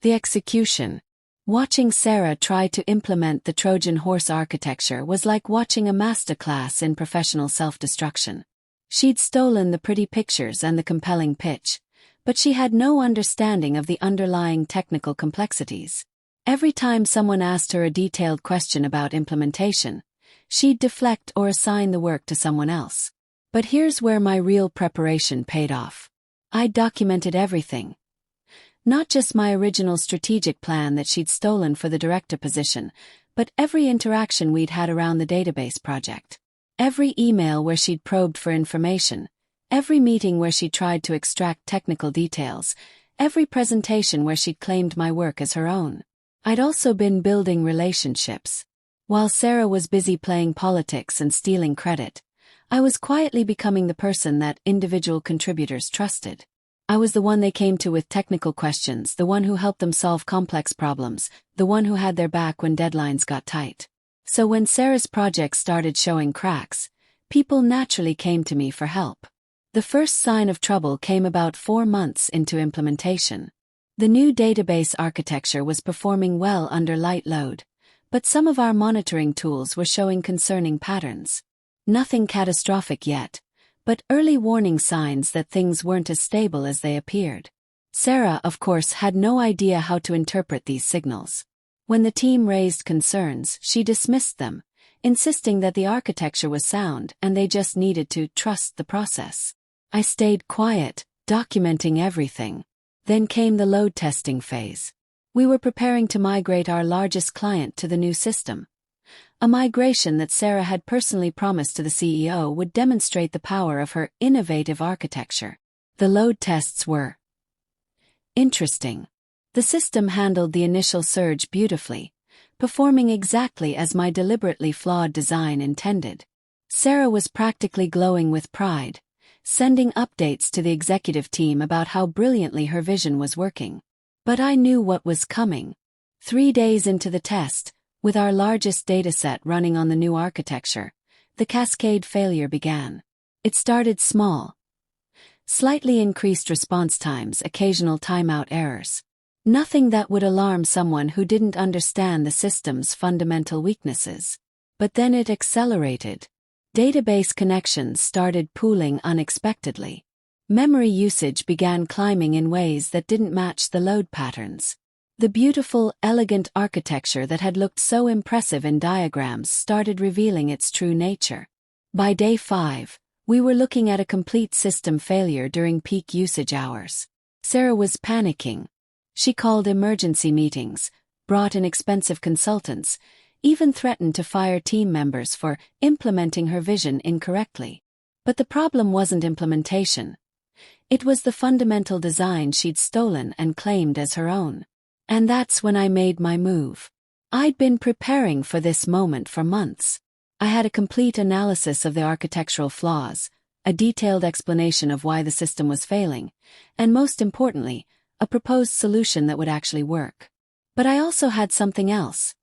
The execution. Watching Sarah try to implement the Trojan horse architecture was like watching a masterclass in professional self-destruction. She'd stolen the pretty pictures and the compelling pitch, but she had no understanding of the underlying technical complexities. Every time someone asked her a detailed question about implementation, she'd deflect or assign the work to someone else. But here's where my real preparation paid off. I documented everything. Not just my original strategic plan that she'd stolen for the director position, but every interaction we'd had around the database project. Every email where she'd probed for information, every meeting where she tried to extract technical details, every presentation where she'd claimed my work as her own. I'd also been building relationships. While Sarah was busy playing politics and stealing credit, I was quietly becoming the person that individual contributors trusted. I was the one they came to with technical questions, the one who helped them solve complex problems, the one who had their back when deadlines got tight. So when Sarah's project started showing cracks, people naturally came to me for help. The first sign of trouble came about 4 months into implementation. The new database architecture was performing well under light load, but some of our monitoring tools were showing concerning patterns. Nothing catastrophic yet, but early warning signs that things weren't as stable as they appeared. Sarah, of course, had no idea how to interpret these signals. When the team raised concerns, she dismissed them, insisting that the architecture was sound and they just needed to trust the process. I stayed quiet, documenting everything. Then came the load testing phase. We were preparing to migrate our largest client to the new system. A migration that Sarah had personally promised to the CEO would demonstrate the power of her innovative architecture. The load tests were interesting. The system handled the initial surge beautifully, performing exactly as my deliberately flawed design intended. Sarah was practically glowing with pride, sending updates to the executive team about how brilliantly her vision was working. But I knew what was coming. 3 days into the test, with our largest dataset running on the new architecture, the cascade failure began. It started small. Slightly increased response times, occasional timeout errors. Nothing that would alarm someone who didn't understand the system's fundamental weaknesses. But then it accelerated. Database connections started pooling unexpectedly. Memory usage began climbing in ways that didn't match the load patterns. The beautiful, elegant architecture that had looked so impressive in diagrams started revealing its true nature. By day 5, we were looking at a complete system failure during peak usage hours. Sarah was panicking. She called emergency meetings, brought in expensive consultants, even threatened to fire team members for implementing her vision incorrectly. But the problem wasn't implementation. It was the fundamental design she'd stolen and claimed as her own. And that's when I made my move. I'd been preparing for this moment for months. I had a complete analysis of the architectural flaws, a detailed explanation of why the system was failing, and most importantly, a proposed solution that would actually work. But I also had something else.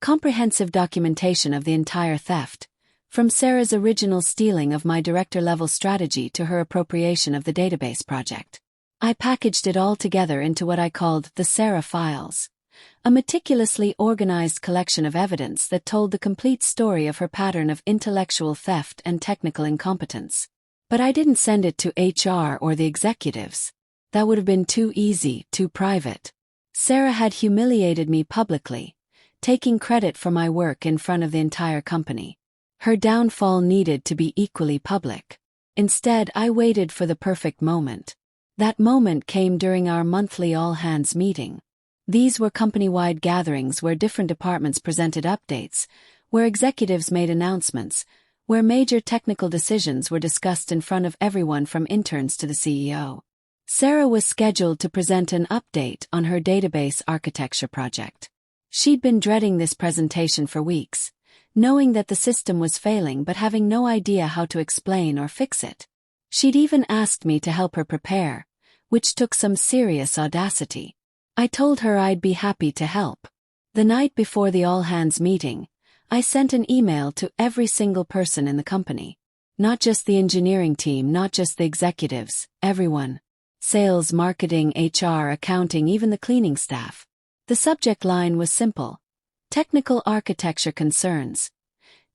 Comprehensive documentation of the entire theft, from Sarah's original stealing of my director-level strategy to her appropriation of the database project. I packaged it all together into what I called the Sarah Files, a meticulously organized collection of evidence that told the complete story of her pattern of intellectual theft and technical incompetence. But I didn't send it to HR or the executives. That would have been too easy, too private. Sarah had humiliated me publicly, taking credit for my work in front of the entire company. Her downfall needed to be equally public. Instead, I waited for the perfect moment. That moment came during our monthly all-hands meeting. These were company-wide gatherings where different departments presented updates, where executives made announcements, where major technical decisions were discussed in front of everyone from interns to the CEO. Sarah was scheduled to present an update on her database architecture project. She'd been dreading this presentation for weeks, knowing that the system was failing but having no idea how to explain or fix it. She'd even asked me to help her prepare, which took some serious audacity. I told her I'd be happy to help. The night before the all-hands meeting, I sent an email to every single person in the company. Not just the engineering team, not just the executives, everyone. Sales, marketing, HR, accounting, even the cleaning staff. The subject line was simple: technical architecture concerns.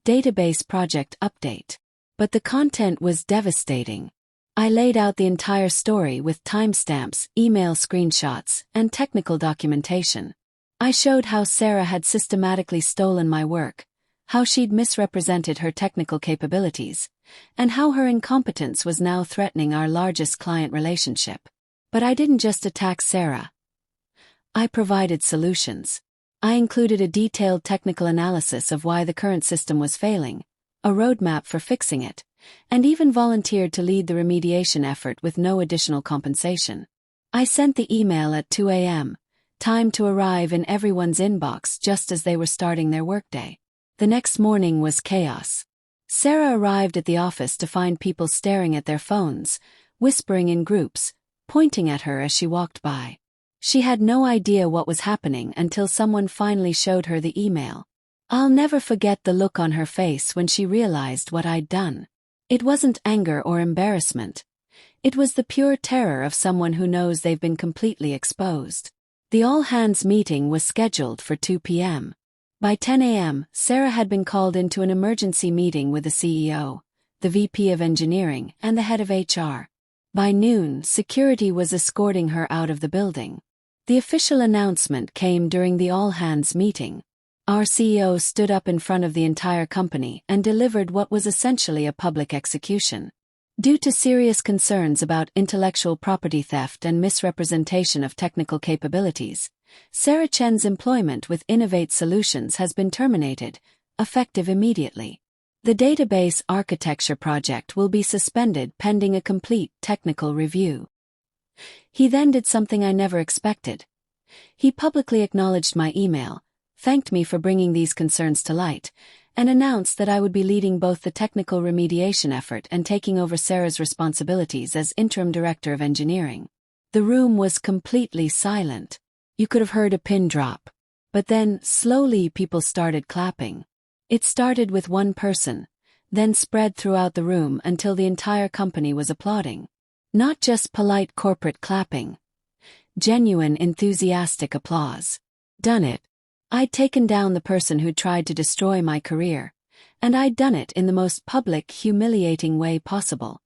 Database project update. But the content was devastating. I laid out the entire story with timestamps, email screenshots, and technical documentation. I showed how Sarah had systematically stolen my work, how she'd misrepresented her technical capabilities, and how her incompetence was now threatening our largest client relationship. But I didn't just attack Sarah. I provided solutions. I included a detailed technical analysis of why the current system was failing, a roadmap for fixing it, and even volunteered to lead the remediation effort with no additional compensation. I sent the email at 2 a.m., time to arrive in everyone's inbox just as they were starting their workday. The next morning was chaos. Sarah arrived at the office to find people staring at their phones, whispering in groups, pointing at her as she walked by. She had no idea what was happening until someone finally showed her the email. I'll never forget the look on her face when she realized what I'd done. It wasn't anger or embarrassment. It was the pure terror of someone who knows they've been completely exposed. The all-hands meeting was scheduled for 2 p.m. By 10 a.m., Sarah had been called into an emergency meeting with the CEO, the VP of Engineering, and the head of HR. By noon, security was escorting her out of the building. The official announcement came during the all-hands meeting. Our CEO stood up in front of the entire company and delivered what was essentially a public execution. Due to serious concerns about intellectual property theft and misrepresentation of technical capabilities, Sarah Chen's employment with Innovate Solutions has been terminated, effective immediately. The database architecture project will be suspended pending a complete technical review. He then did something I never expected. He publicly acknowledged my email, thanked me for bringing these concerns to light, and announced that I would be leading both the technical remediation effort and taking over Sarah's responsibilities as interim director of engineering. The room was completely silent. You could have heard a pin drop. But then, slowly, people started clapping. It started with one person, then spread throughout the room until the entire company was applauding. Not just polite corporate clapping. Genuine, enthusiastic applause. Done it. I'd taken down the person who'd tried to destroy my career, and I'd done it in the most public, humiliating way possible.